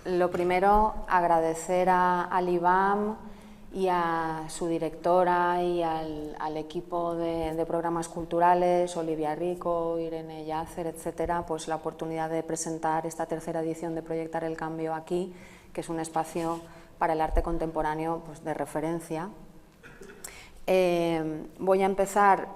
Lo primero, agradecer al IBAM y a su directora y al equipo de programas culturales, Olivia Rico, Irene Yacer, etcétera, pues la oportunidad de presentar esta tercera edición de Proyectar el Cambio aquí, que es un espacio para el arte contemporáneo pues, de referencia. Voy a empezar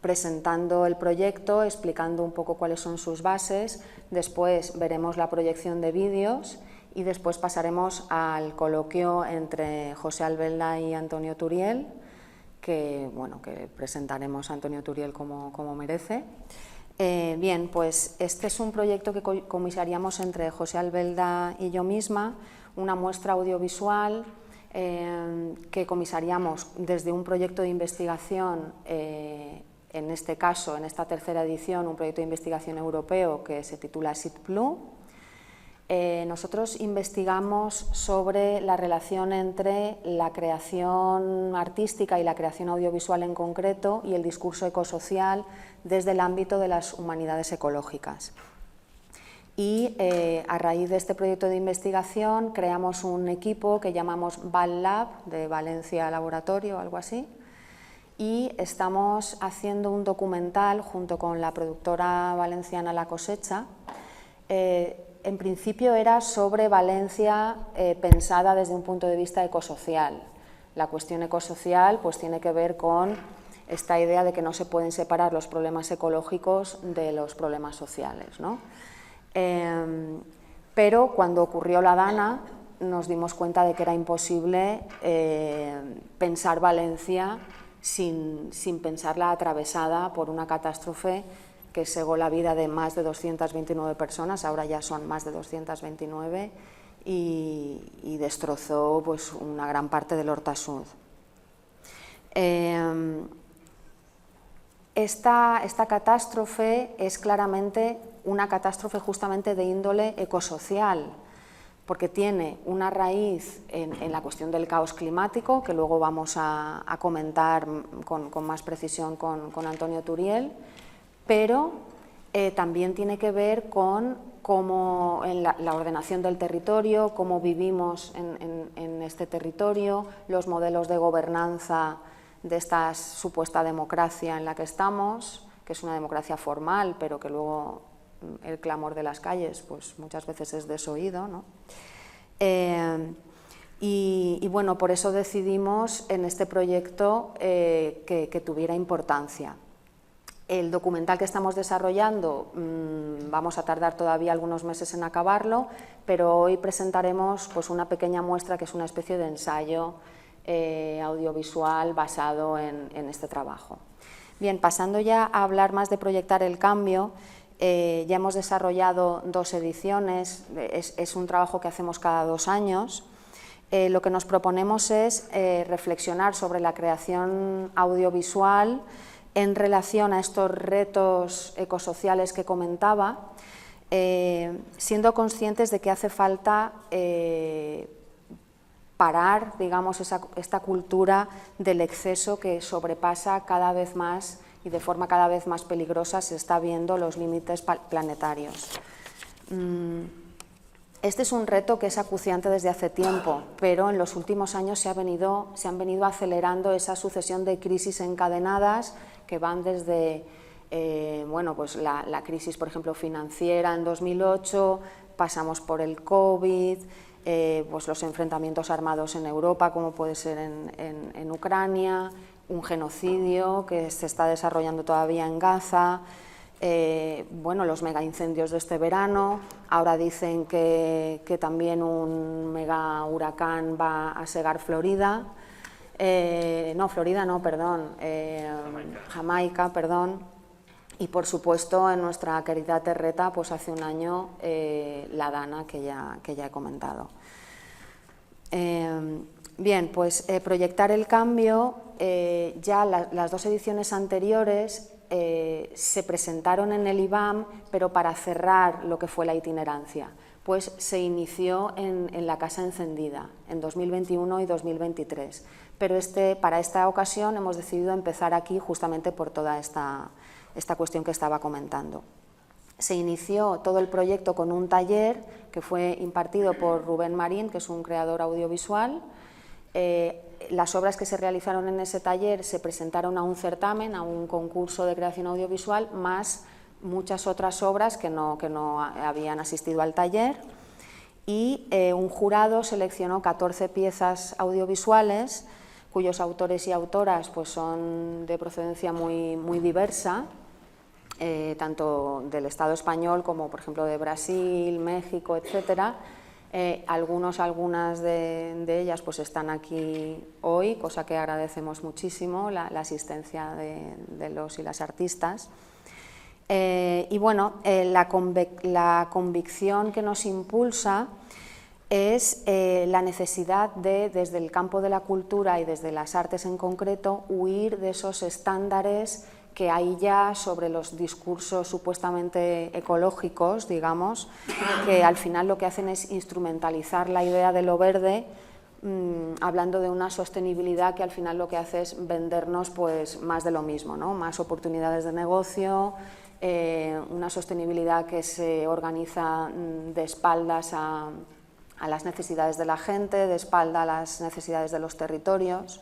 presentando el proyecto, explicando un poco cuáles son sus bases, después veremos la proyección de vídeos y después pasaremos al coloquio entre José Albelda y Antonio Turiel, que presentaremos a Antonio Turiel como merece. Bien, pues este es un proyecto que comisariamos entre José Albelda y yo misma, una muestra audiovisual que comisariamos desde un proyecto de investigación, en este caso, en esta tercera edición, un proyecto de investigación europeo que se titula SITPLU. Nosotros investigamos sobre la relación entre la creación artística y la creación audiovisual en concreto y el discurso ecosocial desde el ámbito de las humanidades ecológicas. Y a raíz de este proyecto de investigación creamos un equipo que llamamos Val Lab, de Valencia Laboratorio o algo así, y estamos haciendo un documental junto con la productora valenciana La Cosecha. En principio era sobre Valencia pensada desde un punto de vista ecosocial. La cuestión ecosocial pues, tiene que ver con esta idea de que no se pueden separar los problemas ecológicos de los problemas sociales, ¿no? Pero cuando ocurrió la Dana nos dimos cuenta de que era imposible pensar Valencia sin pensarla atravesada por una catástrofe que cegó la vida de más de 229 personas, ahora ya son más de 229, y destrozó pues, una gran parte del Horta Sud. Esta catástrofe es claramente una catástrofe justamente de índole ecosocial, porque tiene una raíz en la cuestión del caos climático, que luego vamos a comentar con más precisión con Antonio Turiel, pero también tiene que ver con cómo en la ordenación del territorio, cómo vivimos en este territorio, los modelos de gobernanza de esta supuesta democracia en la que estamos, que es una democracia formal, pero que luego el clamor de las calles pues muchas veces es desoído, ¿no? Y bueno, por eso decidimos en este proyecto que tuviera importancia. El documental que estamos desarrollando vamos a tardar todavía algunos meses en acabarlo, pero hoy presentaremos pues, una pequeña muestra que es una especie de ensayo audiovisual basado en este trabajo. Bien, pasando ya a hablar más de Proyectar el Cambio, ya hemos desarrollado 2 ediciones, es un trabajo que hacemos cada 2 años. Lo que nos proponemos es reflexionar sobre la creación audiovisual en relación a estos retos ecosociales que comentaba, siendo conscientes de que hace falta parar, digamos, esta cultura del exceso que sobrepasa cada vez más y de forma cada vez más peligrosa se está viendo los límites planetarios. Este es un reto que es acuciante desde hace tiempo, pero en los últimos años se han venido acelerando esa sucesión de crisis encadenadas que van desde pues la crisis, por ejemplo, financiera en 2008, pasamos por el COVID, pues los enfrentamientos armados en Europa, como puede ser en Ucrania, un genocidio que se está desarrollando todavía en Gaza, bueno, los megaincendios de este verano, ahora dicen que también un mega huracán va a segar Florida, Jamaica, perdón, y por supuesto en nuestra querida Terreta, pues hace un año la Dana que ya he comentado. Bien, pues Proyectar el Cambio, ya las 2 ediciones anteriores se presentaron en el IBAM, pero para cerrar lo que fue la itinerancia, pues se inició en la Casa Encendida en 2021 y 2023, pero para esta ocasión hemos decidido empezar aquí justamente por toda esta cuestión que estaba comentando. Se inició todo el proyecto con un taller que fue impartido por Rubén Marín, que es un creador audiovisual. Las obras que se realizaron en ese taller se presentaron a un certamen, a un concurso de creación audiovisual, más muchas otras obras que no habían asistido al taller, y un jurado seleccionó 14 piezas audiovisuales cuyos autores y autoras pues, son de procedencia muy diversa, tanto del Estado español como, por ejemplo, de Brasil, México, etcétera. Algunas de ellas pues, están aquí hoy, cosa que agradecemos muchísimo, la asistencia de los y las artistas. Y bueno, la convicción que nos impulsa es la necesidad de, desde el campo de la cultura y desde las artes en concreto, huir de esos estándares que hay ya sobre los discursos supuestamente ecológicos, digamos, que al final lo que hacen es instrumentalizar la idea de lo verde, hablando de una sostenibilidad que al final lo que hace es vendernos pues, más de lo mismo, ¿no? Más oportunidades de negocio, una sostenibilidad que se organiza de espaldas a las necesidades de la gente, de espalda a las necesidades de los territorios.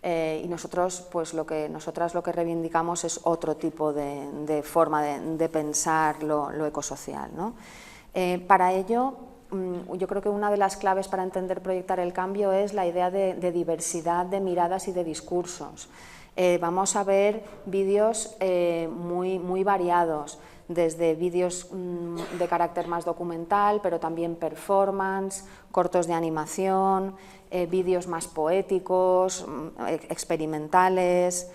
Y nosotros, pues nosotras lo que reivindicamos es otro tipo de forma de pensar lo ecosocial, ¿no? Para ello, yo creo que una de las claves para entender proyectar el cambio es la idea de diversidad de miradas y de discursos. Vamos a ver vídeos muy variados, desde vídeos de carácter más documental, pero también performance, cortos de animación, vídeos más poéticos, experimentales,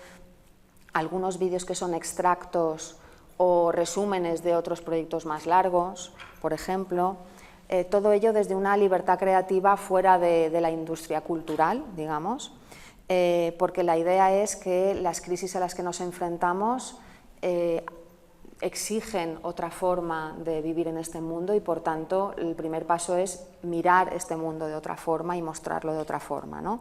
algunos vídeos que son extractos o resúmenes de otros proyectos más largos, por ejemplo. Todo ello desde una libertad creativa fuera de la industria cultural, digamos, porque la idea es que las crisis a las que nos enfrentamos exigen otra forma de vivir en este mundo y, por tanto, el primer paso es mirar este mundo de otra forma y mostrarlo de otra forma, ¿no?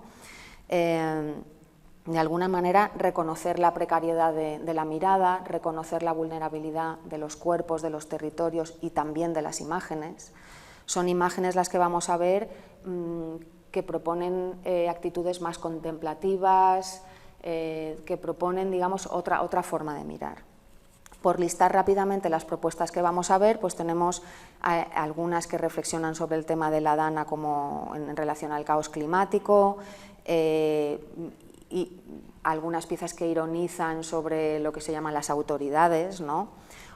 De alguna manera, reconocer la precariedad de la mirada, reconocer la vulnerabilidad de los cuerpos, de los territorios y también de las imágenes. Son imágenes las que vamos a ver que proponen actitudes más contemplativas, que proponen, digamos, otra forma de mirar. Por listar rápidamente las propuestas que vamos a ver, pues tenemos algunas que reflexionan sobre el tema de la dana como en relación al caos climático, y algunas piezas que ironizan sobre lo que se llaman las autoridades, ¿no?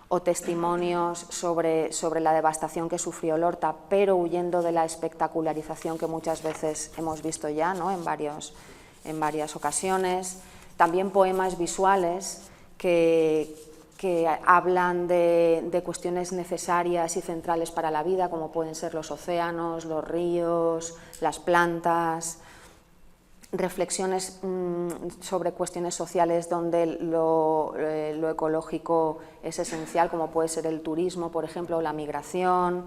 O testimonios sobre la devastación que sufrió Lorta, pero huyendo de la espectacularización que muchas veces hemos visto ya, ¿no? en varias ocasiones. También poemas visuales que hablan de cuestiones necesarias y centrales para la vida, como pueden ser los océanos, los ríos, las plantas. Reflexiones sobre cuestiones sociales donde lo ecológico es esencial, como puede ser el turismo, por ejemplo, o la migración,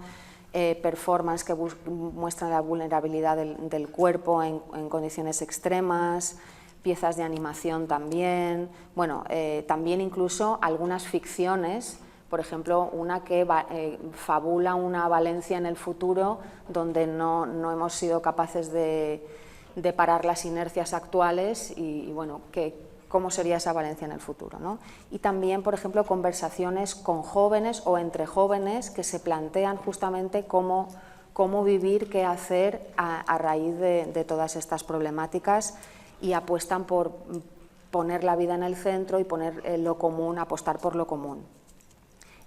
performance que muestran la vulnerabilidad del cuerpo en condiciones extremas, piezas de animación también, bueno, también incluso algunas ficciones, por ejemplo, una que fabula una Valencia en el futuro donde no hemos sido capaces de parar las inercias actuales y bueno, cómo sería esa Valencia en el futuro, ¿no? Y también, por ejemplo, conversaciones con jóvenes o entre jóvenes que se plantean justamente cómo vivir, qué hacer a raíz de todas estas problemáticas y apuestan por poner la vida en el centro y poner lo común, apostar por lo común.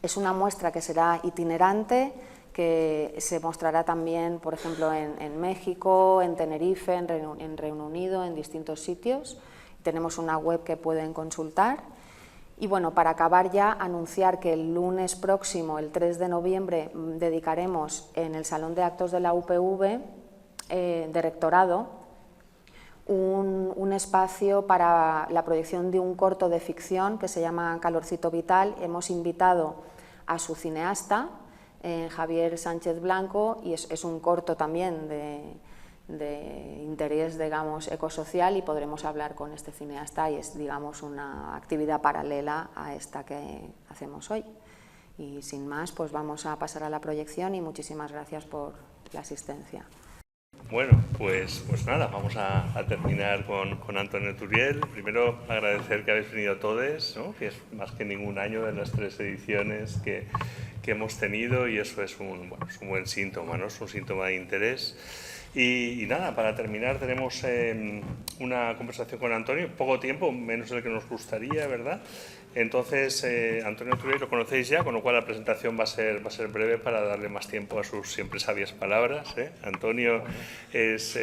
Es una muestra que será itinerante, que se mostrará también, por ejemplo, en México, en Tenerife, en Reino Unido, en distintos sitios. Tenemos una web que pueden consultar. Y bueno, para acabar ya, anunciar que el lunes próximo, el 3 de noviembre, dedicaremos en el Salón de Actos de la UPV de Rectorado un espacio para la proyección de un corto de ficción que se llama Calorcito Vital. Hemos invitado a su cineasta, Javier Sánchez Blanco, y es un corto también de interés, digamos, ecosocial, y podremos hablar con este cineasta y es, digamos, una actividad paralela a esta que hacemos hoy. Y sin más, pues vamos a pasar a la proyección y muchísimas gracias por la asistencia. Bueno, pues nada, vamos a terminar con Antonio Turiel. Primero, agradecer que habéis venido todos, ¿no? Que es más que ningún año de las 3 ediciones que hemos tenido, y eso es un buen síntoma, ¿no? Es un síntoma de interés. Y nada, para terminar tenemos una conversación con Antonio, poco tiempo, menos del que nos gustaría, ¿verdad? Entonces, Antonio Turiel lo conocéis ya, con lo cual la presentación va a ser breve para darle más tiempo a sus siempre sabias palabras, ¿eh? Antonio es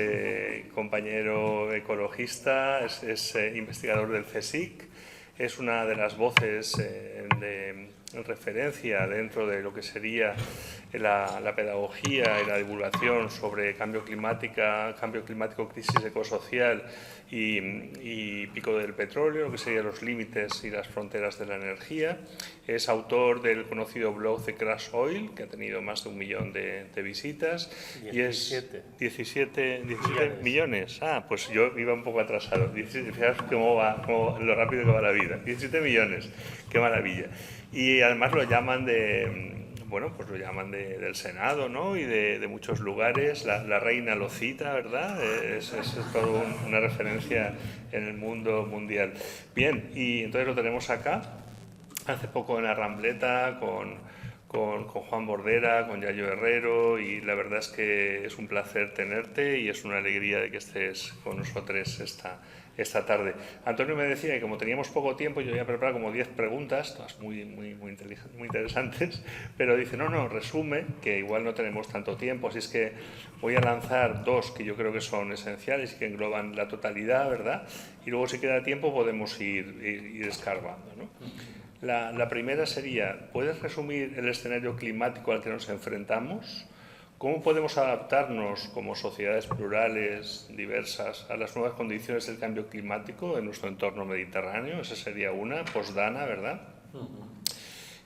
compañero ecologista, es investigador del CSIC, es una de las voces de referencia dentro de lo que sería la pedagogía y la divulgación sobre cambio climático, crisis ecosocial y pico del petróleo, lo que serían los límites y las fronteras de la energía. Es autor del conocido blog The Crash Oil, que ha tenido más de 1 millón de visitas. 17 millones. Ah, pues yo iba un poco atrasado. Fijaos lo rápido que va la vida. 17 millones, qué maravilla. Y además lo llaman del Senado, ¿no? Y de muchos lugares. La reina lo cita, ¿verdad? Es todo una referencia en el mundo mundial. Bien, y entonces lo tenemos acá, hace poco en la Rambleta, con Juan Bordera, con Yayo Herrero, y la verdad es que es un placer tenerte y es una alegría de que estés con nosotros esta tarde. Antonio me decía que como teníamos poco tiempo, yo había preparado como 10 preguntas, todas muy interesantes, pero dice, no, resume, que igual no tenemos tanto tiempo, así es que voy a lanzar 2 que yo creo que son esenciales y que engloban la totalidad, ¿verdad? Y luego, si queda tiempo, podemos ir escarbando, ¿no? La primera sería, ¿puedes resumir el escenario climático al que nos enfrentamos? ¿Cómo podemos adaptarnos como sociedades plurales, diversas, a las nuevas condiciones del cambio climático en nuestro entorno mediterráneo? Esa sería una, posdana, ¿verdad?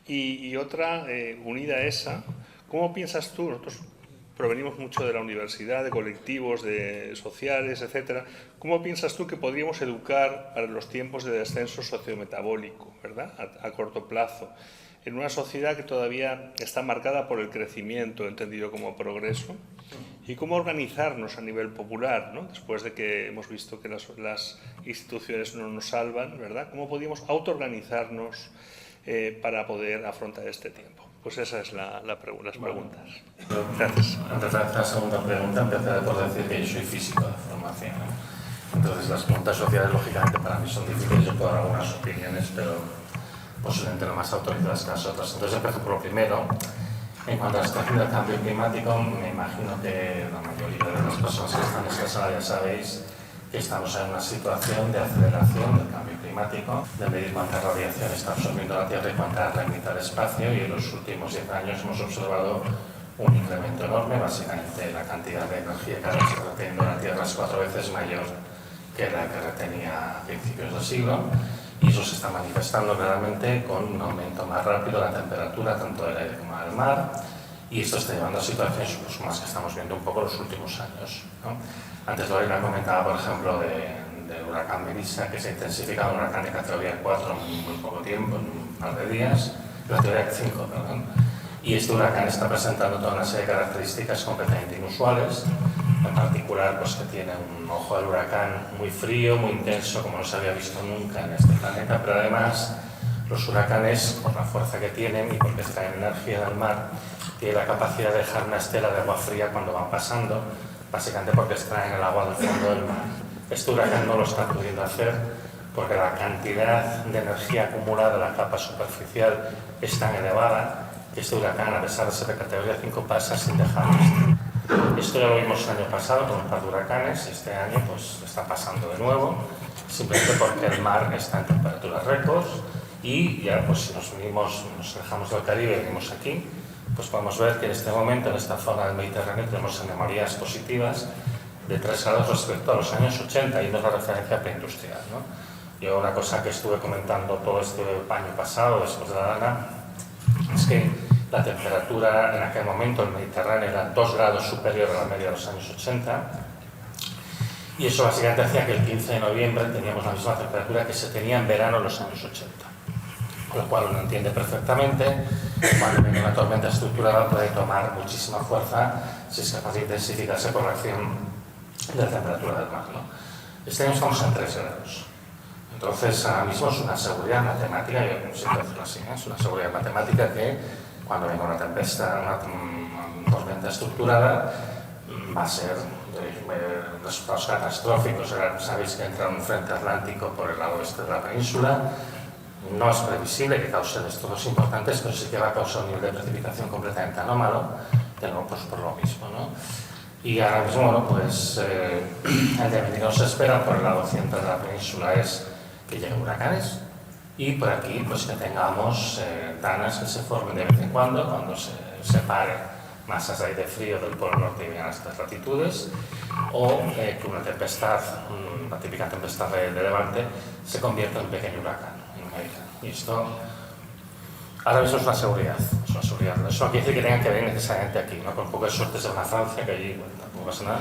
Y otra, unida a esa, ¿cómo piensas tú? Nosotros provenimos mucho de la universidad, de colectivos, de sociales, etcétera. ¿Cómo piensas tú que podríamos educar para los tiempos de descenso sociometabólico, ¿verdad? A corto plazo, en una sociedad que todavía está marcada por el crecimiento, entendido como progreso, y cómo organizarnos a nivel popular, ¿no? Después de que hemos visto que las instituciones no nos salvan, ¿verdad? ¿Cómo podríamos autoorganizarnos para poder afrontar este tiempo? Pues esa es las preguntas. Gracias. Antes de hacer la segunda pregunta, empezaré por decir que yo soy físico de formación, ¿no? Entonces, las preguntas sociales, lógicamente, para mí son difíciles. Yo puedo dar algunas opiniones, pero posiblemente no más autorizadas que las otras. Entonces, empiezo por lo primero. En cuanto a la situación del cambio climático, me imagino que la mayoría de las personas que están en esta sala ya sabéis que estamos en una situación de aceleración del cambio climático, de medir cuánta radiación está absorbiendo la Tierra y cuánta remite al espacio, y en los últimos 10 años hemos observado un incremento enorme. Básicamente, la cantidad de energía que ahora está reteniendo la Tierra es 4 veces mayor que la que retenía a principios del siglo, y eso se está manifestando claramente con un aumento más rápido de la temperatura tanto del aire como del mar, y esto está llevando a situaciones como las que estamos viendo un poco en los últimos años, ¿no? Antes Lorena comentaba, por ejemplo, del huracán Melissa, que se ha intensificado, un huracán de categoría 4 en muy poco tiempo, en un par de días, categoría 5, perdón. Y este huracán está presentando toda una serie de características completamente inusuales, en particular pues que tiene un ojo del huracán muy frío, muy intenso, como no se había visto nunca en este planeta, pero además los huracanes, por la fuerza que tienen y porque extraen energía del mar, tienen la capacidad de dejar una estela de agua fría cuando van pasando, básicamente porque extraen el agua del fondo del mar. Este huracán no lo está pudiendo hacer porque la cantidad de energía acumulada en la capa superficial es tan elevada que este huracán, a pesar de ser de categoría 5, pasa sin dejar rastro. Esto ya lo vimos el año pasado con un par de huracanes, y este año pues está pasando de nuevo, simplemente porque el mar está en temperaturas récords, y ya pues si nos dejamos del Caribe y venimos aquí, pues podemos ver que en este momento en esta zona del Mediterráneo tenemos anomalías positivas de 3 grados respecto a los años 80, y no es la referencia preindustrial, ¿no? Yo una cosa que estuve comentando todo este año pasado, después de la Dana, es que la temperatura en aquel momento en el Mediterráneo era 2 grados superior a la media de los años 80, y eso básicamente hacía que el 15 de noviembre teníamos la misma temperatura que se tenía en verano en los años 80, con lo cual uno entiende perfectamente cuando viene una tormenta estructurada puede tomar muchísima fuerza si es capaz de intensificarse por la acción de la temperatura del mar, ¿no? Este año estamos en 3 grados. Entonces, ahora mismo es una seguridad matemática, yo siento decirlo así, es una seguridad matemática que cuando venga una tempesta, una tormenta estructurada, va a ser resultados catastróficos. Sabéis que entra un frente atlántico por el lado oeste de la península, no es previsible que cause destrozos importantes, pero sí que va a causar un nivel de precipitación completamente anómalo, de nuevo pues por lo mismo, ¿no? Y ahora mismo, bueno, pues el devenir que nos espera por el lado occidental de la península es que lleguen huracanes y por aquí pues que tengamos danas que se formen de vez en cuando se separe masas de aire frío del polo norte y vengan a estas latitudes, o que una tempestad, la típica tempestad de levante, se convierta en un pequeño huracán. Y esto ahora mismo es una seguridad, Eso no quiere decir que tengan que venir necesariamente aquí, ¿no? Con un poco de suerte se van a Francia, que allí bueno, tampoco pasa nada.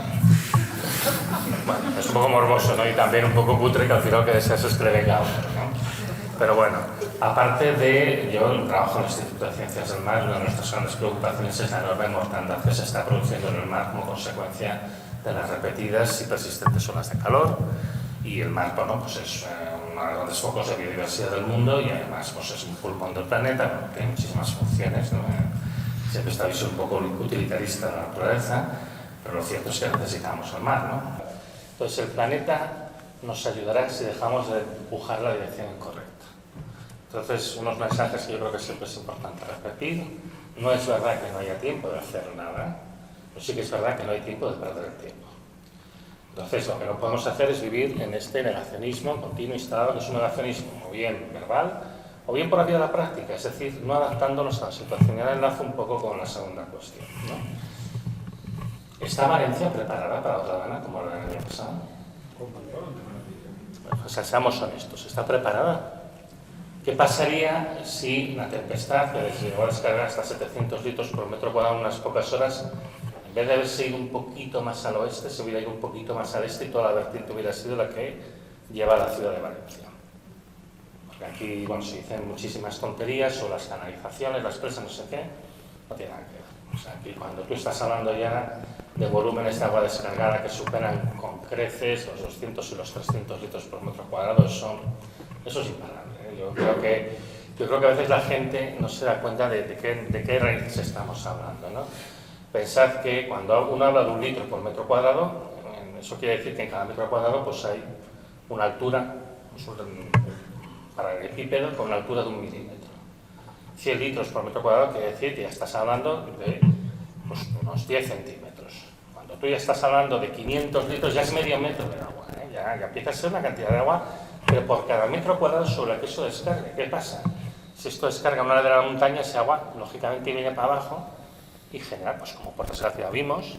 Bueno, es un poco morboso, ¿no? Y también un poco cutre, que al final lo que deseas es que le venga otro, ¿no? Pero bueno, aparte de, yo trabajo en el Instituto de Ciencias del Mar, una de nuestras grandes preocupaciones es la enorme mortandad que se está produciendo en el mar como consecuencia de las repetidas y persistentes olas de calor. Y el mar, bueno, pues es uno de los grandes focos de biodiversidad del mundo y además pues es un pulmón del planeta, bueno, tiene muchísimas funciones, ¿no? Siempre está visto un poco utilitarista de la naturaleza, pero lo cierto es que necesitamos el mar, ¿no? Entonces el planeta nos ayudará si dejamos de empujar la dirección incorrecta. Entonces, unos mensajes que yo creo que siempre es importante repetir. No es verdad que no haya tiempo de hacer nada, pero sí que es verdad que no hay tiempo de perder el tiempo. Entonces, lo que no podemos hacer es vivir en este negacionismo continuo instalado, que es un negacionismo o bien verbal o bien por la vía de la práctica, es decir, no adaptándonos a la situación. Y ahora enlazo un poco con la segunda cuestión, ¿no? ¿Está Valencia preparada para otra dana como la del año pasado? O sea, seamos honestos, ¿está preparada? ¿Qué pasaría si una tempestad que llegó a descargar hasta 700 litros por metro cuadrado en unas pocas horas, en vez de haberse ido un poquito más al oeste, se hubiera ido un poquito más al este y toda la vertiente hubiera sido la que lleva a la ciudad de Valencia? Porque aquí, bueno, se dicen muchísimas tonterías sobre las canalizaciones, las presas, no sé qué, no tiene nada que ver. O sea, aquí cuando tú estás hablando ya de volúmenes de agua descargada que superan con creces los 200 y los 300 litros por metro cuadrado, eso es imparable. Yo creo que a veces la gente no se da cuenta de qué raíces estamos hablando, ¿no? Pensad que cuando uno habla de 1 litro por metro cuadrado, eso quiere decir que en cada metro cuadrado pues hay una altura, para el epípedo, con una altura de 1 milímetro. 100 litros por metro cuadrado quiere decir que ya estás hablando de pues, unos 10 centímetros. Cuando tú ya estás hablando de 500 litros, ya es medio metro de agua, ¿eh? Ya empieza a ser una cantidad de agua, pero por cada metro cuadrado sobre el que eso descargue. ¿Qué pasa? Si esto descarga una de la montaña, ese agua lógicamente viene para abajo y genera, pues como por desgracia vimos,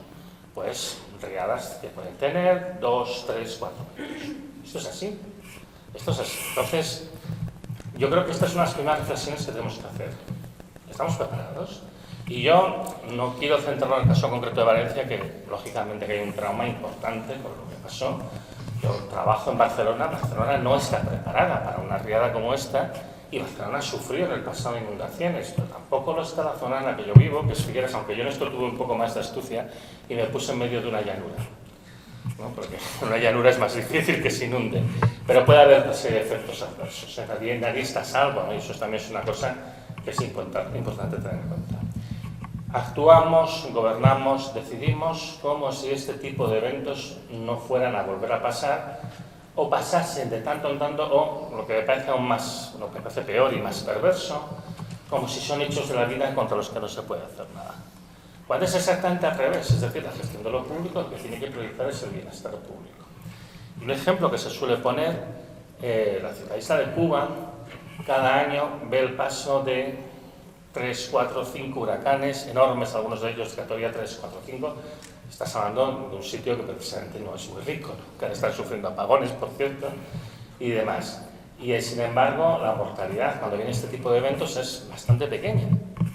pues riadas que pueden tener 2, 3, 4 metros. Esto es así. Entonces, yo creo que estas son las primeras reflexiones que tenemos que hacer. ¿Estamos preparados? Y yo no quiero centrarme en el caso concreto de Valencia, que lógicamente que hay un trauma importante por lo que pasó. Yo trabajo en Barcelona. Barcelona no está preparada para una riada como esta y Barcelona sufrió en el pasado inundaciones, pero tampoco lo está la zona en la que yo vivo, que es Figueres, aunque yo en esto tuve un poco más de astucia y me puse en medio de una llanura, ¿no? Porque una llanura es más difícil que se inunde, pero puede haber una serie de efectos adversos. Nadie está a salvo, ¿no? Y eso también es una cosa que es importante tener en cuenta. Actuamos, gobernamos, decidimos como si este tipo de eventos no fueran a volver a pasar o pasasen de tanto en tanto, o lo que me parece aún más, lo que me parece peor y más perverso, como si son hechos de la vida contra los que no se puede hacer nada. Cuando es exactamente al revés, es decir, la gestión de lo público, lo que tiene que priorizar es el bienestar público. Y un ejemplo que se suele poner, la isla de Cuba, cada año ve el paso de 3, 4, 5 huracanes enormes, algunos de ellos de categoría 3, 4, 5. Estás hablando de un sitio que precisamente no es muy rico, ¿no? Que están sufriendo apagones, por cierto, y demás. Y sin embargo, la mortalidad cuando viene este tipo de eventos es bastante pequeña.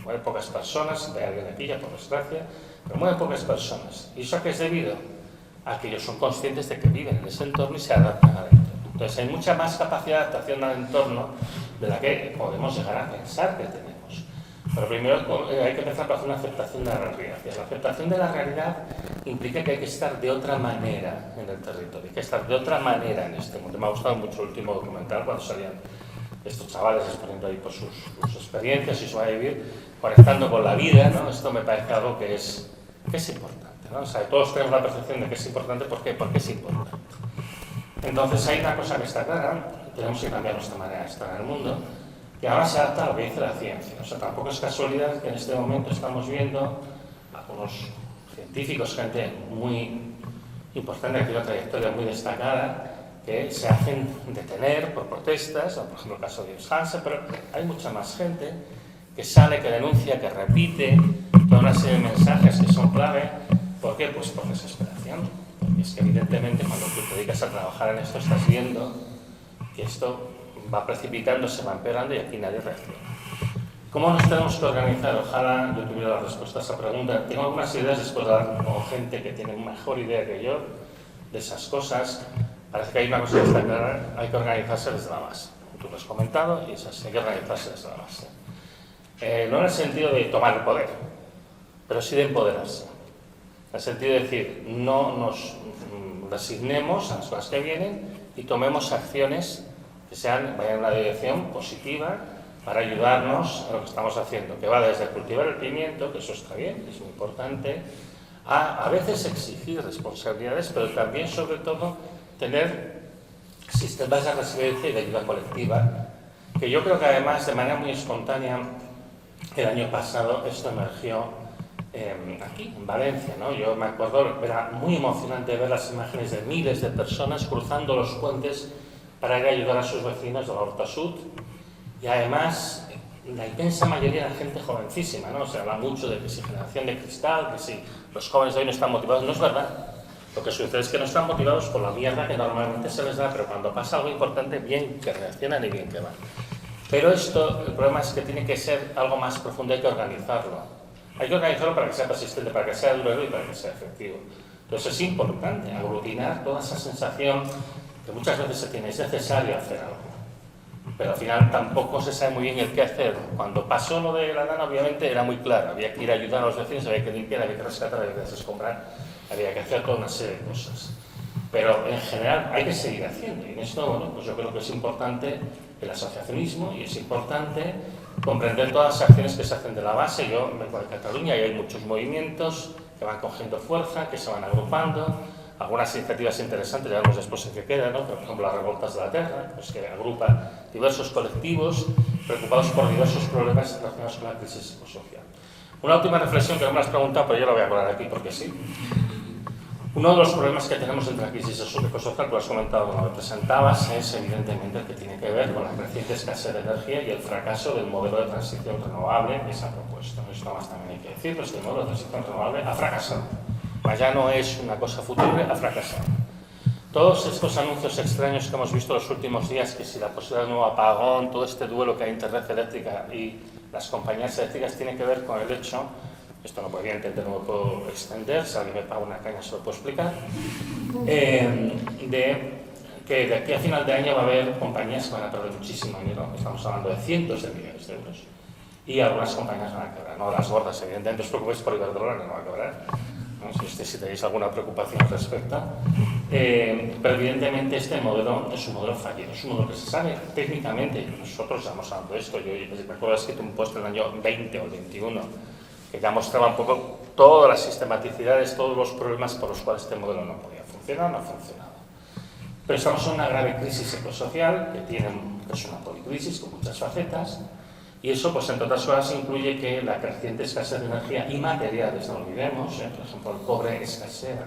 Mueren pocas personas, siempre hay alguien de pilla, por desgracia, pero mueren pocas personas. ¿Y eso a qué es debido? A que ellos son conscientes de que viven en ese entorno y se adaptan al entorno. Entonces hay mucha más capacidad de adaptación al entorno de la que podemos llegar a pensar que tenemos. Pero primero hay que empezar por hacer una aceptación de la realidad. La aceptación de la realidad implica que hay que estar de otra manera en el territorio, hay que estar de otra manera en este mundo. Me ha gustado mucho el último documental cuando salían estos chavales exponiendo ahí por sus experiencias y su va a vivir, conectando con la vida, ¿no? Esto me parece algo que es importante, ¿no? O sea, todos tenemos la percepción de que es importante. ¿Por qué? Porque es importante. Entonces hay una cosa que está clara, tenemos que cambiar nuestra manera de estar en el mundo, que ahora se adapta a lo que dice la ciencia. O sea, tampoco es casualidad que en este momento estamos viendo algunos científicos, gente muy importante, que tiene una trayectoria muy destacada, que se hacen detener por protestas, por ejemplo el caso de James Hansen, pero hay mucha más gente que sale, que denuncia, que repite toda una serie de mensajes que son clave. ¿Por qué? Pues por desesperación. Porque es que evidentemente cuando tú te dedicas a trabajar en esto estás viendo que esto va precipitando, se va empeorando y aquí nadie reacciona. ¿Cómo nos tenemos que organizar? Ojalá yo tuviera la respuesta a esa pregunta. Tengo algunas ideas después de hablar con gente que tiene mejor idea que yo de esas cosas. Parece que hay una cosa que está clara, hay que organizarse desde la base. Tú lo has comentado y es así, hay que organizarse desde la base. No en el sentido de tomar el poder, pero sí de empoderarse. En el sentido de decir, no nos resignemos a las cosas que vienen y tomemos acciones que vayan en una dirección positiva para ayudarnos a lo que estamos haciendo, que va desde cultivar el pimiento, que eso está bien, es muy importante, a veces exigir responsabilidades, pero también, sobre todo, tener sistemas de resiliencia y de ayuda colectiva, que yo creo que además, de manera muy espontánea, el año pasado esto emergió aquí, en Valencia, ¿no? Yo me acuerdo, era muy emocionante ver las imágenes de miles de personas cruzando los puentes para ir a ayudar a sus vecinos de la Horta Sud, y además la inmensa mayoría era gente jovencísima, ¿no? Se habla mucho de que si generación de cristal, que si los jóvenes de hoy no están motivados, no es verdad. Lo que sucede es que no están motivados por la mierda que normalmente se les da, pero cuando pasa algo importante, bien que reaccionan y bien que van. Pero esto, el problema es que tiene que ser algo más profundo, hay que organizarlo. Hay que organizarlo para que sea persistente, para que sea duradero y para que sea efectivo. Entonces es importante aglutinar toda esa sensación que muchas veces se tiene, es necesario hacer algo. Pero al final tampoco se sabe muy bien el qué hacer. Cuando pasó lo de la Dana, obviamente era muy claro, había que ir a ayudar a los vecinos, había que limpiar, había que rescatar, había que desescombrar, había que hacer toda una serie de cosas. Pero en general hay que seguir haciendo, y en esto, bueno, pues yo creo que es importante el asociacionismo y es importante comprender todas las acciones que se hacen de la base. Yo vengo de Cataluña y hay muchos movimientos que van cogiendo fuerza, que se van agrupando, algunas iniciativas interesantes, ya vemos después en qué quedan, ¿no? Por ejemplo, las revoltas de la Terra, pues que agrupa diversos colectivos preocupados por diversos problemas relacionados con la crisis psicosocial. Una última reflexión que no me has preguntado, pero yo la voy a aclarar aquí porque sí. Uno de los problemas que tenemos entre la crisis psicosocial, que lo has comentado cuando lo presentabas, es evidentemente el que tiene que ver con la creciente escasez de energía y el fracaso del modelo de transición renovable que se ha propuesto. Esto más también hay que decir, pero es que el modelo de transición renovable ha fracasado. Ya no es una cosa futura, ha fracasado. Todos estos anuncios extraños que hemos visto los últimos días, que si la posibilidad de un nuevo apagón, todo este duelo que hay entre red eléctrica y las compañías eléctricas, tiene que ver con el hecho, esto no podría entender, no lo puedo extender, si alguien me paga una caña se lo puedo explicar, de que de aquí a final de año va a haber compañías que van a perder muchísimo dinero, estamos hablando de cientos de millones de euros, y algunas compañías van a quebrar, no las gordas, evidentemente, os preocupéis por Iberdrola, que no va a quebrar, ¿no? Si tenéis alguna preocupación al respecto, pero evidentemente este modelo es un modelo fallido, es un modelo que se sabe técnicamente, nosotros estamos hablando de esto, yo me acuerdo de escrito un post en el año 20 o 21, que ya mostraba un poco todas las sistematicidades, todos los problemas por los cuales este modelo no podía funcionar, no ha funcionado. Pero estamos en una grave crisis psicosocial que es una policrisis con muchas facetas, y eso, pues entre otras cosas, incluye que la creciente escasez de energía y materiales, no olvidemos, por ejemplo, el cobre escasea.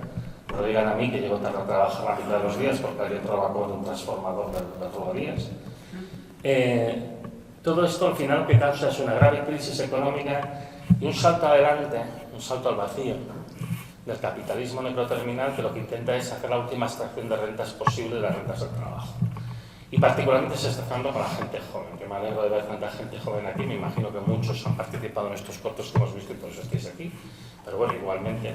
No lo digan a mí que llego tarde a trabajar la mitad de los días porque alguien trabaja con un transformador de rodillas. Todo esto al final lo que causa es una grave crisis económica y un salto adelante, un salto al vacío del capitalismo necroterminal, que lo que intenta es hacer la última extracción de rentas posible de las rentas del trabajo. Y particularmente se está haciendo con la gente joven, que me alegro de ver tanta gente joven aquí, me imagino que muchos han participado en estos cortos que hemos visto y por eso estáis aquí, pero bueno, igualmente.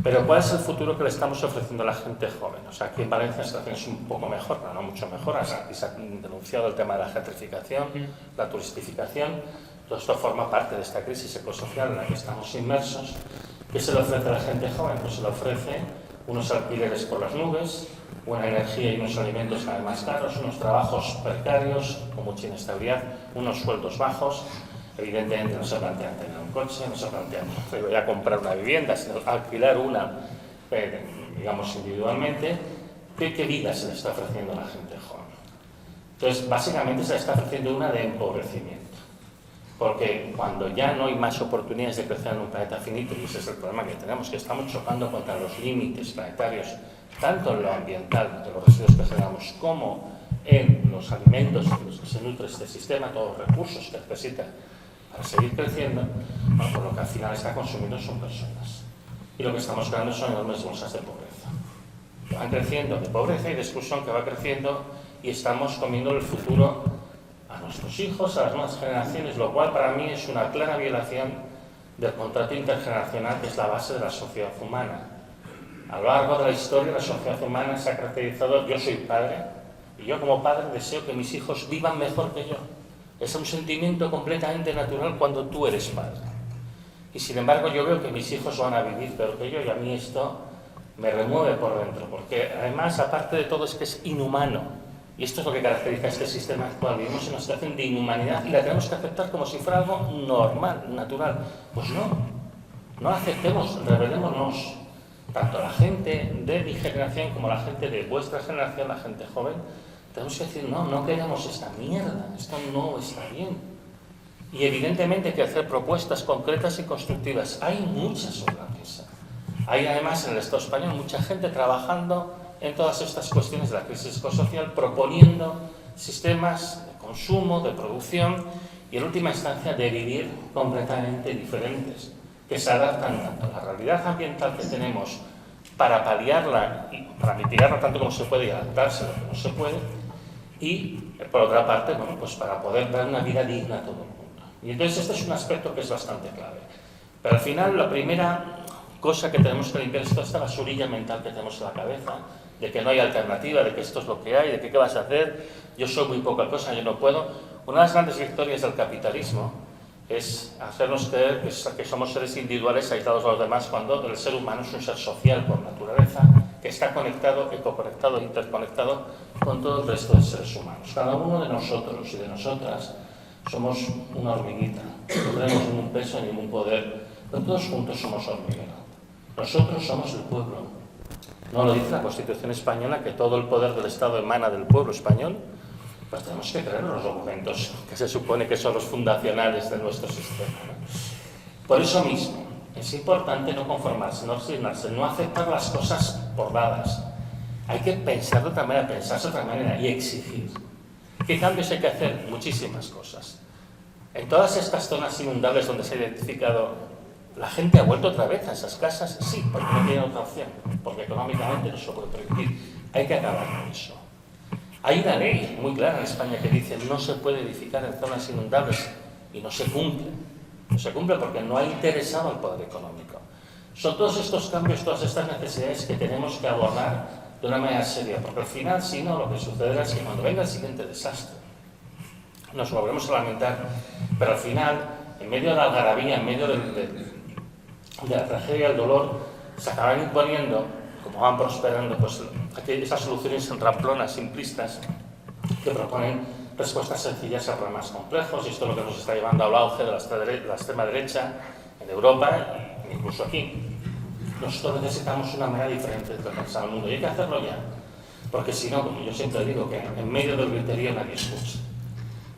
Pero ¿cuál es el futuro que le estamos ofreciendo a la gente joven? O sea, aquí en Valencia la situación es un poco mejor, pero no mucho mejor. Aquí se ha denunciado el tema de la gentrificación, la turistificación, Todo esto forma parte de esta crisis ecosocial en la que estamos inmersos. ¿Qué se le ofrece a la gente joven? Pues se le ofrece unos alquileres por las nubes, una energía y unos alimentos cada vez más caros, unos trabajos precarios con mucha inestabilidad, unos sueldos bajos. Evidentemente no se plantean tener un coche, no se plantean ya comprar una vivienda, sino alquilar una, digamos, individualmente. ¿Qué vida se le está ofreciendo a la gente joven? Entonces, básicamente se le está ofreciendo una de empobrecimiento. Porque cuando ya no hay más oportunidades de crecer en un planeta finito, y ese es el problema que tenemos, que estamos chocando contra los límites planetarios, tanto en lo ambiental, de los residuos que generamos, como en los alimentos de los que se nutre este sistema, todos los recursos que necesita para seguir creciendo, bueno, pues lo que al final está consumiendo son personas. Y lo que estamos creando son enormes bolsas de pobreza. Que van creciendo, de pobreza y de exclusión que va creciendo, y estamos comiendo el futuro a nuestros hijos, a las nuevas generaciones, lo cual para mí es una clara violación del contrato intergeneracional, que es la base de la sociedad humana. A lo largo de la historia, la sociedad humana se ha caracterizado, yo soy padre, y yo como padre deseo que mis hijos vivan mejor que yo. Es un sentimiento completamente natural cuando tú eres padre. Y sin embargo yo veo que mis hijos van a vivir peor que yo, y a mí esto me remueve por dentro, porque además, aparte de todo, es que es inhumano. Y esto es lo que caracteriza este sistema actual. Vivimos en una situación de inhumanidad y la tenemos que aceptar como si fuera algo normal, natural. Pues no aceptemos, rebelémonos. Tanto la gente de mi generación como la gente de vuestra generación, la gente joven, tenemos que decir, no queremos esta mierda, esto no está bien. Y evidentemente hay que hacer propuestas concretas y constructivas. Hay muchas sobre la mesa. Hay además en el Estado español mucha gente trabajando en todas estas cuestiones de la crisis ecosocial, proponiendo sistemas de consumo, de producción y, en última instancia, de vivir completamente diferentes, que se adaptan tanto a la realidad ambiental que tenemos para paliarla y para mitigarla tanto como se puede y adaptarse a lo que no se puede, y, por otra parte, bueno, pues para poder dar una vida digna a todo el mundo. Y entonces este es un aspecto que es bastante clave. Pero al final, la primera cosa que tenemos que limpiar es toda esta basurilla mental que tenemos en la cabeza, de que no hay alternativa, de que esto es lo que hay, de que qué vas a hacer, yo soy muy poca cosa, yo no puedo. Una de las grandes victorias del capitalismo es hacernos creer que somos seres individuales aislados de los demás, cuando el ser humano es un ser social por naturaleza, que está conectado, ecoconectado, interconectado con todo el resto de seres humanos. Cada uno de nosotros y de nosotras somos una hormiguita, no tenemos ningún peso ni ningún poder, pero todos juntos somos hormiguero. Nosotros somos el pueblo. ¿No lo dice la Constitución española, que todo el poder del Estado emana del pueblo español? Pues tenemos que creer los documentos que se supone que son los fundacionales de nuestro sistema, ¿no? Por eso mismo, es importante no conformarse, no resignarse, no aceptar las cosas por dadas. Hay que pensar de otra manera, pensarse de otra manera y exigir. ¿Qué cambios hay que hacer? Muchísimas cosas. En todas estas zonas inundables donde se ha identificado, ¿la gente ha vuelto otra vez a esas casas? Sí, porque no tiene otra opción, porque económicamente no se lo puede permitir. Hay que acabar con eso. Hay una ley muy clara en España que dice no se puede edificar en zonas inundables, y no se cumple. No se cumple porque no ha interesado al poder económico. Son todos estos cambios, todas estas necesidades que tenemos que abordar de una manera seria, porque al final, si no, lo que sucederá es que cuando venga el siguiente desastre, nos volveremos a lamentar, pero al final, en medio de la algarabía, en medio de la tragedia y el dolor, se acaban imponiendo, como van prosperando, pues esas soluciones ramplonas, simplistas, que proponen respuestas sencillas a problemas complejos, y esto es lo que nos está llevando al auge de la extrema derecha en Europa e incluso aquí. Nosotros necesitamos una manera diferente de pensar el mundo, y hay que hacerlo ya, porque si no, como yo siempre digo, que en medio del griterío nadie escucha.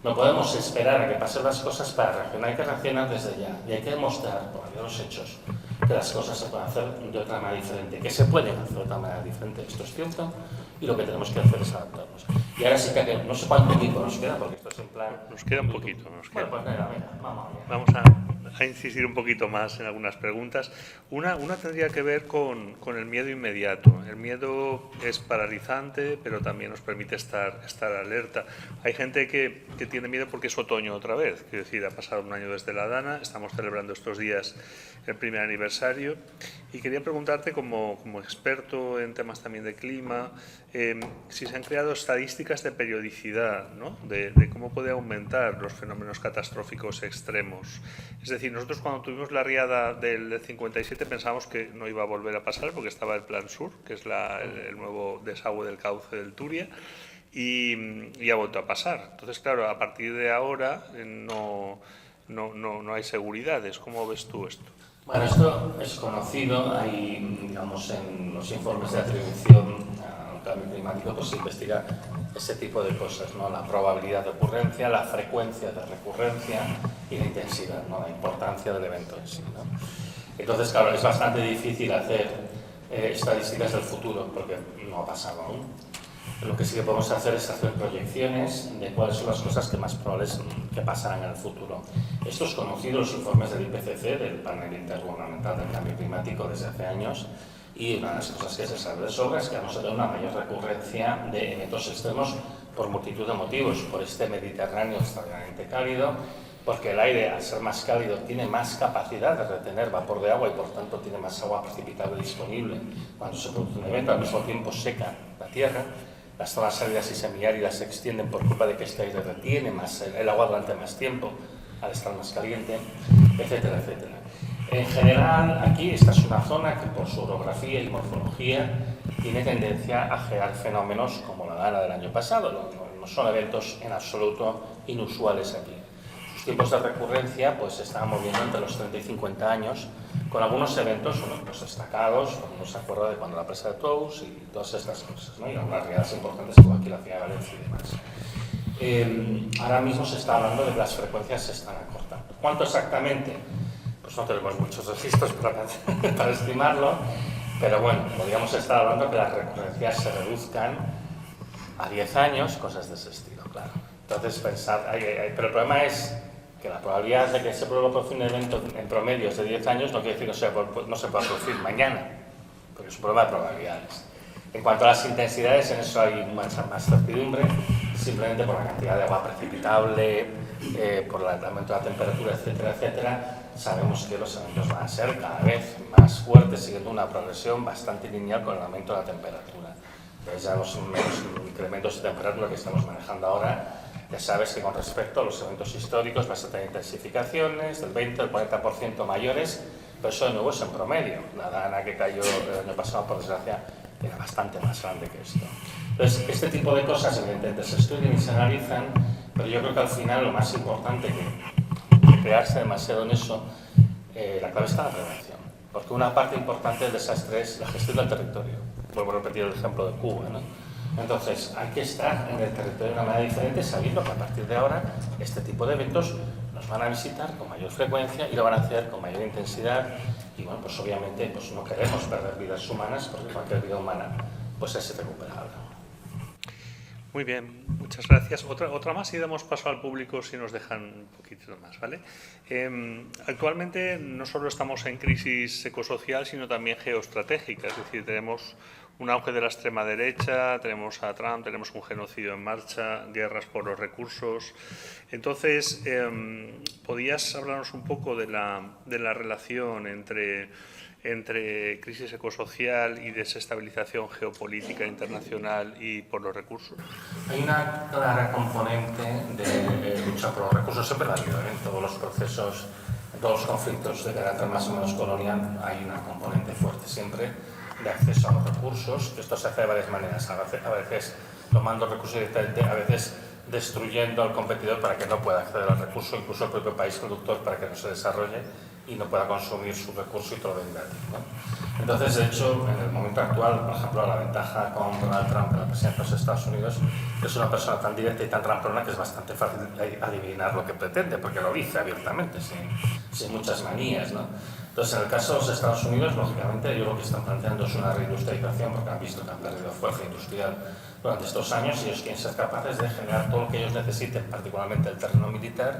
No podemos esperar a que pasen las cosas para reaccionar, hay que reaccionar desde ya, y hay que demostrar, por medio de los hechos, que las cosas se pueden hacer de otra manera diferente, que se pueden hacer de otra manera diferente. Esto es cierto, y lo que tenemos que hacer es adaptarnos. Y ahora sí que no sé cuánto tiempo nos queda, porque esto es en plan... Nos queda un poquito, nos queda. Bueno, pues venga, vamos allá. Vamos a insistir un poquito más en algunas preguntas. Una tendría que ver con el miedo inmediato. El miedo es paralizante, pero también nos permite estar alerta. Hay gente que tiene miedo porque es otoño otra vez. Quiero decir, ha pasado un año desde la Dana, estamos celebrando estos días el primer aniversario. Y quería preguntarte, como experto en temas también de clima, si se han creado estadísticas de periodicidad, ¿no? de cómo puede aumentar los fenómenos catastróficos extremos. Es decir, nosotros cuando tuvimos la riada del 57 pensábamos que no iba a volver a pasar porque estaba el Plan Sur, que es el nuevo desagüe del cauce del Turia, y ha vuelto a pasar. Entonces, claro, a partir de ahora no hay seguridades. ¿Cómo ves tú esto? Bueno, esto es conocido, hay, digamos, en los informes de atribución al cambio climático, pues se investiga ese tipo de cosas, ¿no? La probabilidad de ocurrencia, la frecuencia de recurrencia y la intensidad, ¿no? La importancia del evento en sí, ¿no? Entonces, claro, es bastante difícil hacer estadísticas del futuro porque no ha pasado aún. Lo que sí que podemos hacer es hacer proyecciones de cuáles son las cosas que más probables que pasarán en el futuro. Esto es conocido, los informes del IPCC, del Panel Intergubernamental del Cambio Climático, desde hace años, y una de las cosas que se sabe de sobra es que vamos a tener una mayor recurrencia de eventos extremos por multitud de motivos, por este Mediterráneo extraordinariamente cálido, porque el aire, al ser más cálido, tiene más capacidad de retener vapor de agua y por tanto tiene más agua precipitable disponible cuando se produce un evento, al mismo tiempo seca la tierra. Las zonas áridas y semiáridas se extienden por culpa de que este aire retiene más el agua durante más tiempo, al estar más caliente, etcétera, etcétera. En general, aquí esta es una zona que por su orografía y morfología tiene tendencia a generar fenómenos como la Dana del año pasado. No son eventos en absoluto inusuales aquí. Sus tiempos de recurrencia pues, se estaban moviendo entre los 30 y 50 años, con algunos eventos pues, destacados, como uno se acuerda de cuando la presa de Tous y todas estas cosas, ¿no? Y algunas riadas importantes como aquí la ciudad de Valencia y demás. Ahora mismo se está hablando de que las frecuencias se están acortando. ¿Cuánto exactamente? Pues no tenemos muchos registros para estimarlo, pero bueno, podríamos estar hablando que las recurrencias se reduzcan a 10 años, cosas de ese estilo, claro. Entonces, pero el problema es que la probabilidad de que se produzca un evento en promedio de 10 años no quiere decir que no se pueda producir mañana, porque es un problema de probabilidades. En cuanto a las intensidades, en eso hay más certidumbre, simplemente por la cantidad de agua precipitable, por el aumento de la temperatura, etcétera, etcétera. Sabemos que los eventos van a ser cada vez más fuertes, siguiendo una progresión bastante lineal con el aumento de la temperatura. Entonces, ya los incrementos de temperatura que estamos manejando ahora, ya sabes que con respecto a los eventos históricos vas a tener intensificaciones del 20 al 40% mayores, pero eso de nuevo es en promedio. La Dana que cayó el año pasado, por desgracia, era bastante más grande que esto. Entonces, este tipo de cosas evidentemente se estudian y se analizan, pero yo creo que al final lo más importante que crearse demasiado en eso, la clave está en la prevención. Porque una parte importante del desastre es la gestión del territorio. Vuelvo a repetir el ejemplo de Cuba, ¿no? Entonces, hay que estar en el territorio de una manera diferente, sabiendo que a partir de ahora este tipo de eventos nos van a visitar con mayor frecuencia y lo van a hacer con mayor intensidad. Y bueno, pues obviamente pues no queremos perder vidas humanas, porque cualquier vida humana pues es irrecuperable. Muy bien, muchas gracias. Otra más y damos paso al público si nos dejan un poquito más, ¿vale? Actualmente no solo estamos en crisis ecosocial, sino también geoestratégica, es decir, tenemos un auge de la extrema derecha, tenemos a Trump, tenemos un genocidio en marcha, guerras por los recursos. Entonces, ¿podías hablarnos un poco de la relación entre crisis ecosocial y desestabilización geopolítica internacional y por los recursos? Hay una clara componente de lucha por los recursos, siempre la ha habido, en todos los procesos, en todos los conflictos de carácter más o menos colonial, hay una componente fuerte siempre de acceso a los recursos. Esto se hace de varias maneras, a veces tomando recursos directamente, a veces destruyendo al competidor para que no pueda acceder al recurso, incluso el propio país productor para que no se desarrolle y no pueda consumir su recurso y te lo venda, ¿no? Entonces, de hecho, en el momento actual, por ejemplo, la ventaja con Donald Trump en la presidencia de los Estados Unidos es una persona tan directa y tan ramplona que es bastante fácil adivinar lo que pretende, porque lo dice abiertamente, sin muchas manías, ¿no? Entonces, en el caso de los Estados Unidos, lógicamente, yo lo que están planteando es una reindustrialización, porque han visto que han perdido fuerza industrial durante estos años y ellos quieren ser capaces de generar todo lo que ellos necesiten, particularmente el terreno militar,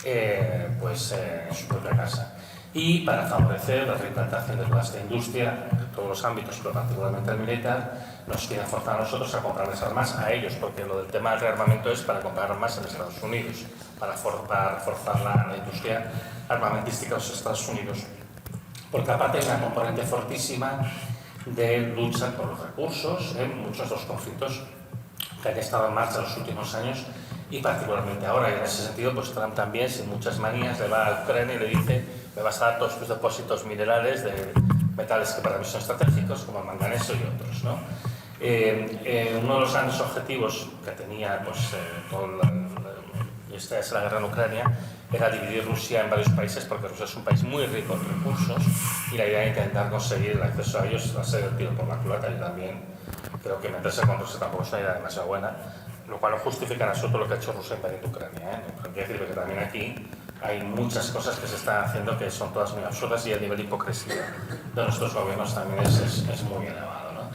en su propia casa. Y para favorecer la reimplantación de toda esta industria, de todos los ámbitos, pero particularmente el militar, nos quieren forzar a nosotros a comprarles armas a ellos, porque lo del tema del rearmamento es para comprar armas en Estados Unidos, para forzar la industria armamentística de los Estados Unidos. Porque aparte hay una componente fortísima de lucha por los recursos en muchos de los conflictos que han estado en marcha en los últimos años y particularmente ahora. Y en ese sentido, pues Trump también, sin muchas manías, le va a Ucrania y le dice: me vas a dar todos tus depósitos minerales de metales que para mí son estratégicos, como el manganeso y otros, ¿no? Uno de los grandes objetivos que tenía esta es la guerra en Ucrania era dividir Rusia en varios países, porque Rusia es un país muy rico en recursos y la idea de intentar conseguir el acceso a ellos va a ser el tiro por la culata. Y también creo que meterse con Rusia tampoco es una idea demasiado buena, lo cual no justifica en absoluto lo que ha hecho Rusia invadiendo Ucrania, Pero quiero decir que también aquí hay muchas cosas que se están haciendo que son todas muy absurdas y el nivel de hipocresía de nuestros gobiernos también es muy elevado, ¿no?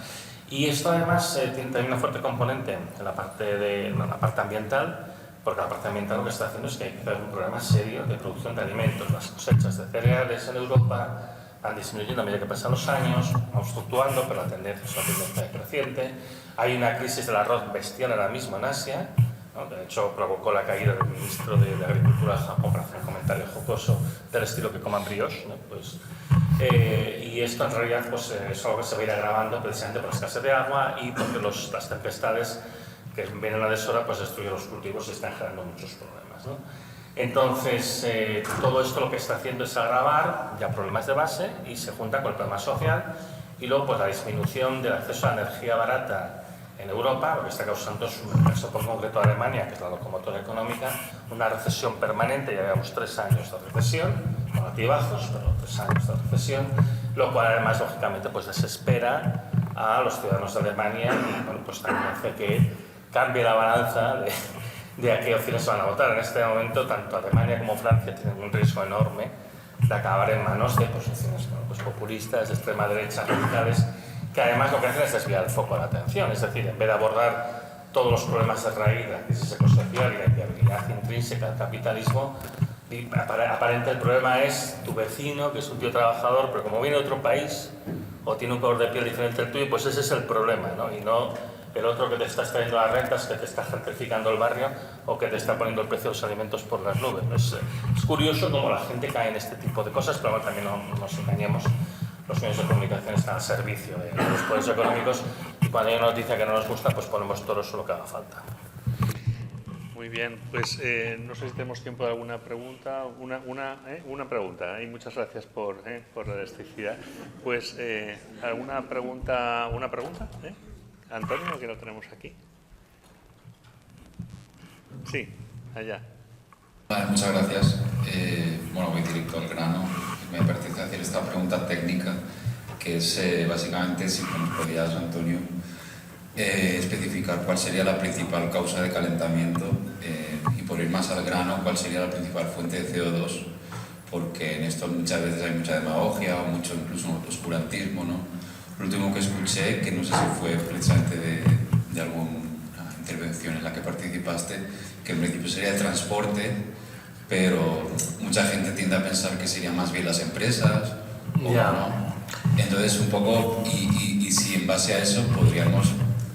Y esto además tiene también una fuerte componente en la parte ambiental, porque la parte ambiental lo que está haciendo es que hay que hacer un problema serio de producción de alimentos. Las cosechas de cereales en Europa van disminuyendo a medida que pasan los años, vamos fluctuando, pero la tendencia es una tendencia creciente. Hay una crisis del arroz bestial ahora mismo en Asia, ¿no? De hecho provocó la caída del ministro de Agricultura de Japón, para hacer un comentario jocoso del estilo que coman brioche, ¿no? Y esto en realidad es algo que se va a ir agravando precisamente por la escasez de agua y porque las tempestades que vienen a deshora destruyen los cultivos y están generando muchos problemas, ¿no? Entonces, todo esto lo que está haciendo es agravar ya problemas de base y se junta con el problema social y luego la disminución del acceso a energía barata en Europa, lo que está causando es, en el caso por concreto de Alemania, que es la locomotora económica, una recesión permanente. Ya llevamos 3 años de recesión, con altibajos, pero 3 años de recesión, lo cual además lógicamente desespera a los ciudadanos de Alemania y también hace que cambie la balanza de a qué opciones se van a votar. En este momento, tanto Alemania como Francia tienen un riesgo enorme de acabar en manos de posiciones populistas, de extrema derecha, radicales, que además lo que hacen es desviar el foco de la atención. Es decir, en vez de abordar todos los problemas de raíz, la crisis ecosocial y la inviabilidad intrínseca del capitalismo, aparente el problema es tu vecino, que es un tío trabajador, pero como viene de otro país o tiene un color de piel diferente al tuyo, pues ese es el problema, ¿no? Y no el otro que te está extrayendo las rentas, que te está gentrificando el barrio o que te está poniendo el precio de los alimentos por las nubes. Es curioso cómo la gente cae en este tipo de cosas, pero también no nos engañemos. Los medios de comunicación están al servicio de los poderes económicos y cuando hay una noticia que no nos gusta, ponemos toros o lo que haga falta. Muy bien, pues no sé si tenemos tiempo de alguna pregunta. Una pregunta, y muchas gracias por la elasticidad. Pues, ¿alguna pregunta? ¿Una pregunta? Antonio, que lo tenemos aquí. Sí, allá. Vale, muchas gracias. Voy directo al grano. Me parece hacer esta pregunta técnica, que es básicamente si nos podías, Antonio, especificar cuál sería la principal causa de calentamiento y, por ir más al grano, cuál sería la principal fuente de CO2, porque en esto muchas veces hay mucha demagogia o mucho incluso oscurantismo, ¿no? Lo último que escuché, que no sé si fue precisamente de alguna intervención en la que participaste, que en principio sería el transporte, pero mucha gente tiende a pensar que serían más bien las empresas, o no. Entonces, un poco, y si en base a eso podríamos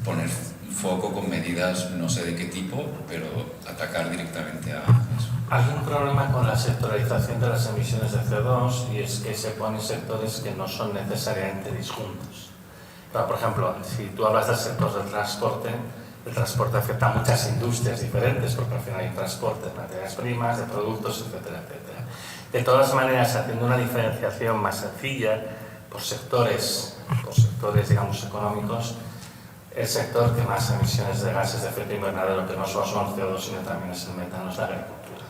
poner foco con medidas, no sé de qué tipo, pero atacar directamente a eso. Hay un problema con la sectorización de las emisiones de CO2 y es que se ponen sectores que no son necesariamente disjuntos. Pero, por ejemplo, si tú hablas del sector del transporte, el transporte afecta a muchas industrias diferentes, porque al final hay transporte de materias primas, de productos, etcétera, etcétera. De todas maneras, haciendo una diferenciación más sencilla por sectores digamos, económicos, el sector que más emisiones de gases de efecto invernadero, que no solo son CO2, sino también es el metano, es la agricultura.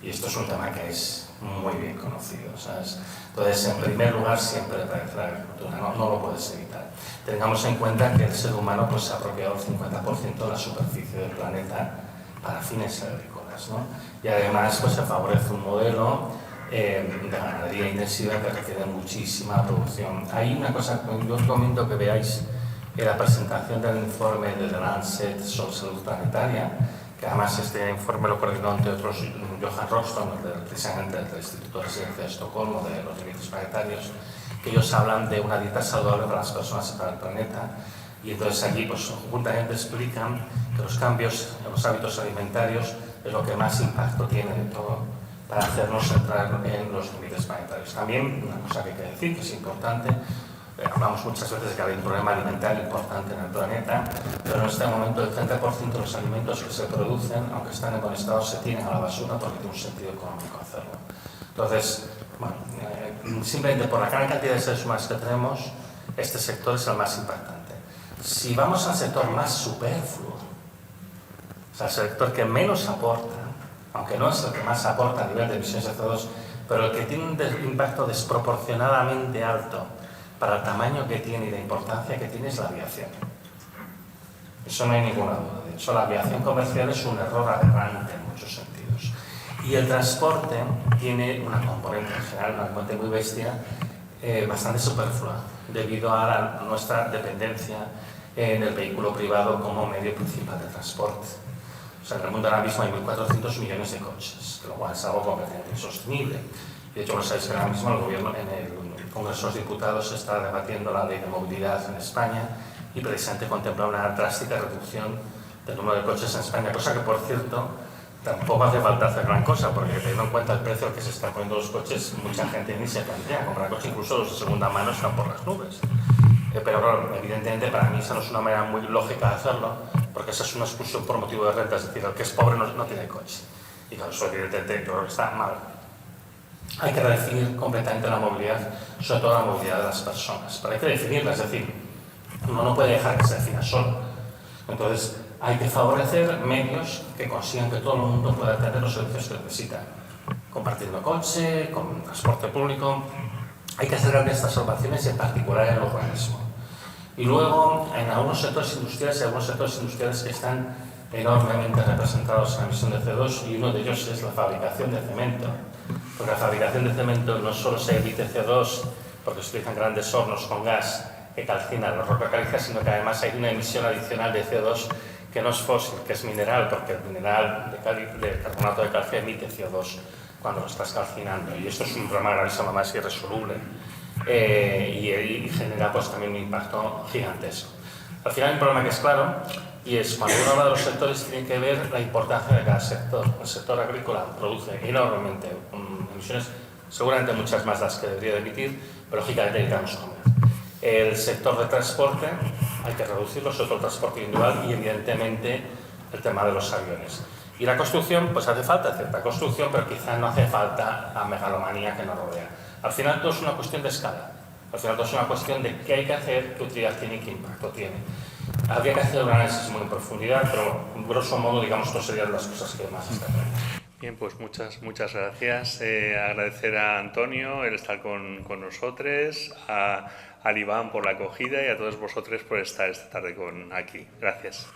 Y esto es un tema que es muy bien conocido, ¿sabes? Entonces, en primer lugar, siempre aparece la agricultura, no lo puedes evitar. Tengamos en cuenta que el ser humano se ha apropiado el 50% de la superficie del planeta para fines agrícolas, ¿no? Y además se favorece un modelo de ganadería intensiva que requiere muchísima producción. Hay una cosa que yo os recomiendo que veáis en la presentación del informe de The Lancet sobre salud planetaria, que que además este informe lo coordinó entre otros Johan Rockström, precisamente del Instituto de Residencia de Estocolmo, de los límites planetarios, que ellos hablan de una dieta saludable para las personas y para el planeta, y entonces allí pues juntamente explican que los cambios en los hábitos alimentarios es lo que más impacto tiene de todo para hacernos entrar en los límites planetarios. También una cosa que hay que decir, que es importante, hablamos muchas veces de que hay un problema alimentario importante en el planeta, pero en este momento el 30% de los alimentos que se producen, aunque están en buen estado, se tiran a la basura porque tiene un sentido económico hacerlo. Entonces, bueno, simplemente por la gran cantidad de seres humanos que tenemos, este sector es el más impactante. Si vamos al sector más superfluo, o sea, el sector que menos aporta, aunque no es el que más aporta a nivel de emisiones de CO2, pero el que tiene un impacto desproporcionadamente alto para el tamaño que tiene y la importancia que tiene, es la aviación. Eso no hay ninguna duda. De hecho, la aviación comercial es un error aberrante en muchos sentidos. Y el transporte tiene una componente en general, una componente muy bestia, bastante superflua, debido a nuestra dependencia en el vehículo privado como medio principal de transporte. O sea, en el mundo ahora mismo hay 1.400 millones de coches, lo cual es algo completamente insostenible. Y de hecho, bueno, sabéis que ahora mismo el gobierno, en el Congreso de los Diputados, se está debatiendo la ley de movilidad en España y precisamente contempla una drástica reducción del número de coches en España, cosa que, por cierto, tampoco hace falta hacer gran cosa, porque teniendo en cuenta el precio que se están poniendo los coches, mucha gente ni se plantea comprar coches, incluso los de segunda mano están por las nubes. Pero claro, evidentemente para mí esa no es una manera muy lógica de hacerlo, porque esa es una exclusión por motivo de renta, es decir, el que es pobre no tiene coche. Y claro, eso evidentemente yo creo que está mal. Hay que redefinir completamente la movilidad, sobre todo la movilidad de las personas, pero hay que definirla, es decir, uno no puede dejar que se defina solo. Entonces, hay que favorecer medios que consigan que todo el mundo pueda tener los servicios que necesita, compartiendo coche, con transporte público. Hay que hacer estas observaciones, en particular en el urbanismo. Y luego, en algunos sectores industriales, hay algunos sectores industriales que están enormemente representados en la emisión de CO2, y uno de ellos es la fabricación de cemento. Porque la fabricación de cemento no solo se emite CO2, porque se utilizan grandes hornos con gas que calcinan la roca caliza, sino que además hay una emisión adicional de CO2 que no es fósil, que es mineral, porque el mineral de carbonato de calcio emite CO2 cuando lo estás calcinando, y esto es un problema gravísimo, más irresoluble, y genera pues también un impacto gigantesco. Al final hay un problema que es claro, y es cuando uno habla de los sectores tiene que ver la importancia de cada sector. El sector agrícola produce enormemente emisiones, seguramente muchas más las que debería de emitir, pero lógicamente necesitamos comer. El sector de transporte hay que reducirlo, sobre todo el transporte individual, y evidentemente el tema de los aviones. Y la construcción, pues hace falta cierta construcción, pero quizás no hace falta la megalomanía que nos rodea. Al final todo es una cuestión de escala. Al final todo es una cuestión de qué hay que hacer, qué utilidad tiene y qué impacto tiene. Habría que hacer un análisis muy en profundidad, pero grosso modo, digamos, estas serían las cosas que más están. Bien, pues muchas gracias. Agradecer a Antonio el estar con nosotros, a Iván por la acogida y a todos vosotros por estar esta tarde aquí. Gracias.